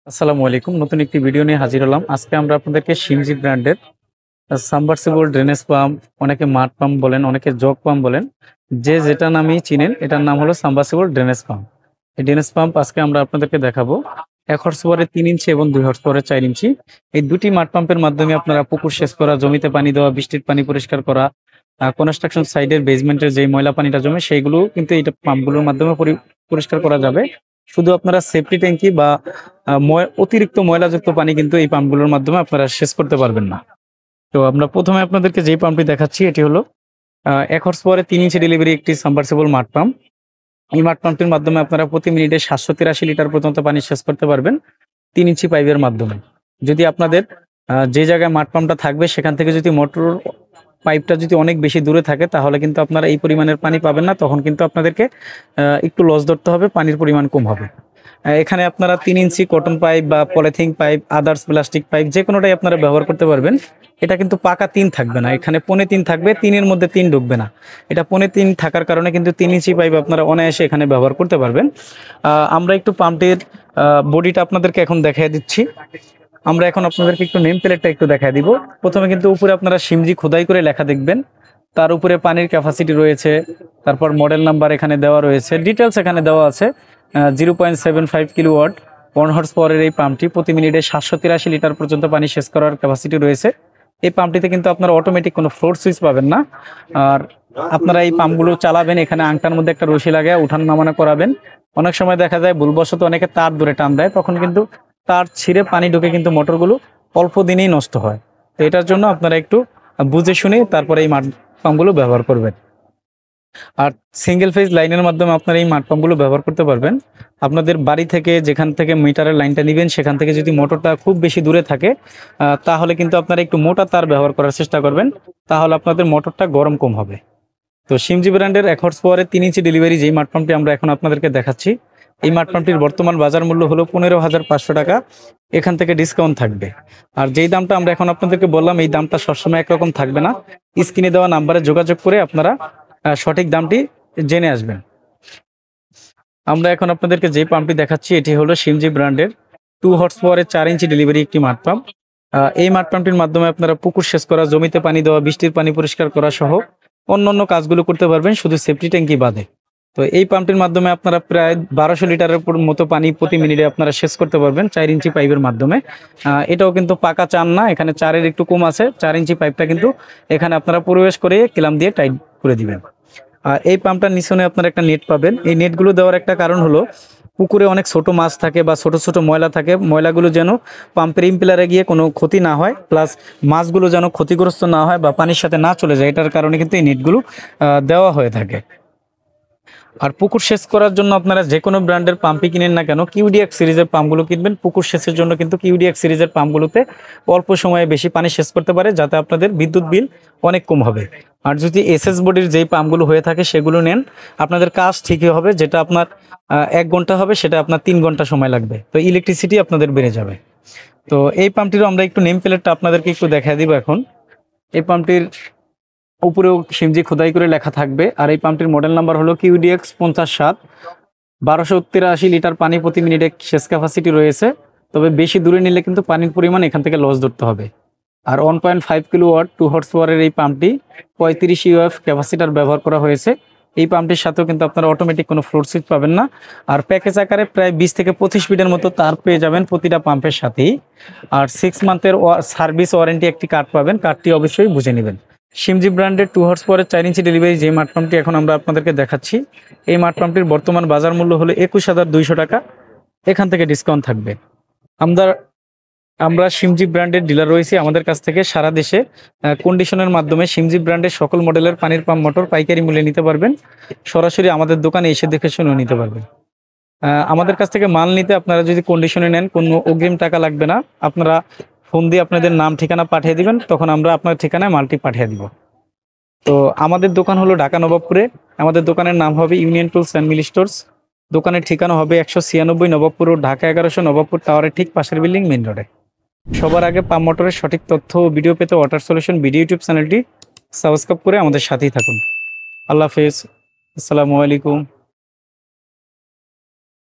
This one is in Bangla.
আসসালামু আলাইকুম। নতুন একটি ভিডিও নিয়ে হাজির হলাম। আজকে আমরা আপনাদেরকে শিমজি ব্র্যান্ডের সাবমার্সিবল ড্রেনেজ পাম্প, অনেকে মাড পাম্প বলেন, অনেকে জগ পাম্প বলেন, যে যেটা নামেই চিনেন, এটার নাম হলো সাবমার্সিবল ড্রেনেজ পাম্প। এই ড্রেনেজ পাম্প আজকে আমরা আপনাদেরকে দেখাবো। 1 হর্স পাওয়ারের 3 ইঞ্চি এবং 2 হর্স পাওয়ারের 4 ইঞ্চি। এই দুটি মাড পাম্পের মাধ্যমে আপনারা পুকুর সেচ করা, জমিতে পানি দেওয়া, বৃষ্টির পানি পরিষ্কার করা, কনস্ট্রাকশন সাইডের বেসমেন্টের যে ময়লা পানিটা জমে সেইগুলো কিন্তু এই পাম্পগুলোর মাধ্যমে পরিষ্কার করা যাবে। শুধু আপনারা সেফটি ট্যাঙ্কি বা অতিরিক্ত ময়লাযুক্ত পানি কিন্তু এই পাম্পগুলোর মাধ্যমে আপনারা সেচ করতে পারবেন না। তো আমরা প্রথমে আপনাদেরকে যেই পাম্পটি দেখাচ্ছি, এটি হলো 1 হর্স পাওয়ারের 3 ইঞ্চি ডেলিভারি একটি সাবমার্সিবল মাড পাম্প। এই মাড পাম্পটির মাধ্যমে আপনারা প্রতি মিনিটে 783 লিটার পর্যন্ত পানি সেচ করতে পারবেন 3 ইঞ্চি পাইপের মাধ্যমে। যদি আপনাদের যে জায়গায় মাড পাম্পটা থাকবে সেখান থেকে যদি মোটর পাইপটা যদি অনেক বেশি দূরে থাকে, তাহলে কিন্তু আপনারা এই পরিমাণের পানি পাবেন না। তখন কিন্তু আপনাদেরকে একটু লস ধরতে হবে, পানির পরিমাণ কম হবে। এখানে আপনারা 3 ইঞ্চি কটন পাইপ বা polythene pipe, others plastic pipe যে কোনোটাই আপনারা ব্যবহার করতে পারবেন। এটা কিন্তু পাকা 3 থাকবে না, এখানে 3.25 থাকবে, 3-এর মধ্যে 3 ঢুকবে না। এটা 3.25 থাকার কারণে কিন্তু 3 ইঞ্চি পাইপ আপনারা অনায়াসে এখানে ব্যবহার করতে পারবেন। আমরা একটু পাম্পটির বডিটা আপনাদেরকে এখন দেখিয়ে দিচ্ছি। আমরা এখন আপনাদেরকে একটু নেম প্লেটটা একটু দেখায় দিব। প্রথমে কিন্তু উপরে আপনারা শিমজি খোদাই করে লেখা দেখবেন, তার উপরে পানির ক্যাপাসিটি রয়েছে, তারপর মডেল নাম্বার এখানে দেওয়া রয়েছে, ডিটেলস এখানে দেওয়া আছে। 0.75 কিলোওয়াট 1 হর্স পাওয়ারের এই পাম্পটি প্রতি মিনিটে 783 লিটার পর্যন্ত পানি সেচ করার ক্যাপাসিটি রয়েছে। এই পাম্পটিতে কিন্তু আপনারা অটোমেটিক কোনো ফ্লোর সুইচ পাবেন না। আর আপনারা এই পাম্পগুলো চালাবেন, এখানে আংটার মধ্যে একটা রশি লাগায় উঠান নামানো করাবেন। অনেক সময় দেখা যায় ভুলবশত অনেকে তার ধরে টান দেয়, তখন কিন্তু তার ছিঁড়ে পানি ঢুকে কিন্তু মোটরগুলো অল্প দিনেই নষ্ট হয়। তো এটার জন্য আপনারা একটু বুঝে শুনে তারপরে এই মাড পাম্পগুলো ব্যবহার করবেন। আর সিঙ্গেল ফেজ লাইনের মাধ্যমে আপনারা এই মাড পাম্পগুলো ব্যবহার করতে পারবেন। আপনাদের বাড়ি থেকে যেখান থেকে মিটারের লাইনটা নেবেন সেখান থেকে যদি মোটরটা খুব বেশি দূরে থাকে, তাহলে কিন্তু আপনারা একটু মোটা তার ব্যবহার করার চেষ্টা করবেন, তাহলে আপনাদের মোটরটা গরম কম হবে। তো শিমজি ব্র্যান্ডের 1 হর্স পাওয়ারের 3 ইঞ্চি ডেলিভারি যেই মাড পাম্পটি আমরা এখন আপনাদেরকে দেখাচ্ছি, এই মাড পাম্পটির বর্তমান বাজার মূল্য হলো 15,500 টাকা। এখান থেকে ডিসকাউন্ট থাকবে। আর যেই দামটা আমরা এখন আপনাদেরকে বললাম, এই দামটা সবসময় একরকম থাকবে না। স্ক্রিনে দেওয়া নাম্বারে যোগাযোগ করে আপনারা সঠিক দামটি জেনে আসবেন। আমরা এখন আপনাদেরকে যে পাম্পটি দেখাচ্ছি, এটি হলো শিমজি ব্র্যান্ডের 2 হর্স পাওয়ারের 4 ইঞ্চি ডেলিভারি একটি মাড পাম্প। এই মাড পাম্পটির মাধ্যমে আপনারা পুকুর সেচ করা, জমিতে পানি দেওয়া, বৃষ্টির পানি পরিষ্কার করা সহ অন্যান্য কাজগুলো করতে পারবেন, শুধু সেফটি ট্যাঙ্কি বাদে। তো এই পাম্পটির মাধ্যমে আপনারা প্রায় 1200 লিটারের মতো পানি প্রতি মিনিটে আপনারা সেচ করতে পারবেন 4 ইঞ্চি পাইপের মাধ্যমে। এটাও কিন্তু পাকা চান না, এখানে 4-এর একটু কম আছে। 4 ইঞ্চি পাইপটা কিন্তু এখানে আপনারা প্রবেশ করে ক্লাম দিয়ে টাইট করে দিবেন। আর এই পাম্পটার নিচনে আপনারা একটা নেট পাবেন। এই নেটগুলো দেওয়ার একটা কারণ হলো, পুকুরে অনেক ছোট মাছ থাকে বা ছোট ছোট ময়লা থাকে, ময়লাগুলো যেন পাম্পের ইম্পেলারে গিয়ে কোনো ক্ষতি না হয়, প্লাস মাছগুলো যেন ক্ষতিগ্রস্ত না হয় বা পানির সাথে না চলে যায়, এটার কারণে কিন্তু এই নেটগুলো দেওয়া হয়ে থাকে। আর পুকুর সেচ করার জন্য আপনারা যে কোনো ব্র্যান্ডের পাম্পই কিনেন না কেন, কিউডিএক্স সিরিজের পাম্পগুলো কিনবেন। পুকুর সেচের জন্য কিন্তু কিউডিএক্স সিরিজের পাম্পগুলোতে অল্প সময়ে বেশি পানি সেচ করতে পারে, যাতে আপনাদের বিদ্যুৎ বিল অনেক কম হবে। আর যদি এসএস বডির যেই পাম্পগুলো হয়ে থাকে সেগুলো নেন, আপনাদের কাজ ঠিকই হবে। যেটা আপনার 1 ঘন্টা হবে, সেটা আপনার 3 ঘন্টা সময় লাগবে। তো ইলেকট্রিসিটি আপনাদের বেড়ে যাবে। তো এই পাম্পটিরও আমরা একটু নেম প্লেটটা আপনাদেরকে একটু দেখায় দিব এখন। এই পাম্পটির উপরেও শিমজি খোদাই করে লেখা থাকবে। আর এই পাম্পটির মডেল নাম্বার হলো কিউডিএক্স 57। 1283 লিটার পানি প্রতি মিনিটে সেচ ক্যাপাসিটি রয়েছে। তবে বেশি দূরে নিলে কিন্তু পানির পরিমাণ এখান থেকে লস ধরতে হবে। আর 1.5 কিলোওয়াট 2 হর্স পাওয়ারের এই পাম্পটি 35 ইউএফ ক্যাপাসিটার ব্যবহার করা হয়েছে। এই পাম্পটির সাথেও কিন্তু আপনারা অটোমেটিক কোনো ফ্লোর সুইচ পাবেন না। আর প্যাকেজ আকারে প্রায় 20 থেকে 25 ফিটের মতো তার পেয়ে যাবেন প্রতিটা পাম্পের সাথেই। আর 6 মান্থের সার্ভিস ওয়ারেন্টি একটি কার্ড পাবেন, কার্ডটি অবশ্যই বুঝে নেবেন। শিমজি ব্র্যান্ডের 2 হর্স পাওয়ারের 4 ইঞ্চি ডেলিভারি যে মাড পাম্পটি এখন আমরা আপনাদেরকে দেখাচ্ছি, এই মাড পাম্পটির বর্তমান বাজার মূল্য হলো 21,200 টাকা। এখান থেকে ডিসকাউন্ট থাকবে। আমরা আমরা শিমজি ব্র্যান্ডের ডিলার রয়েছি। আমাদের কাছ থেকে সারা দেশে কন্ডিশনের মাধ্যমে শিমজি ব্র্যান্ডের সকল মডেলের পানির পাম্প মোটর পাইকারি মূল্যে নিতে পারবেন। সরাসরি আমাদের দোকানে এসে দেখে শুনেও নিতে পারবেন। আমাদের কাছ থেকে মাল নিতে আপনারা যদি কন্ডিশনে নেন, কোনো অগ্রিম টাকা লাগবে না। আপনারা ফোন দিয়ে আপনাদের নাম ঠিকানা পাঠিয়ে দিবেন, তখন আমরা আপনার ঠিকানায় মালটি পাঠিয়ে দিব। তো আমাদের দোকান হলো ঢাকা নবাবপুরে। আমাদের দোকানের নাম হবে union tools and mill stores. দোকানের ঠিকানা হবে 196 নবাবপুর রোড, ঢাকা 1100, নবাবপুর টাওয়ারের ঠিক পাশের বিল্ডিং, মেইন রোডে। সবার আগে পাম্প মোটরের সঠিক তথ্য ও ভিডিও পেতে ওয়াটার সলিউশন ভিডিও ইউটিউব চ্যানেলটি সাবস্ক্রাইব করে আমাদের সাথেই থাকুন। আল্লাহ হাফেজ। আসসালামু আলাইকুম।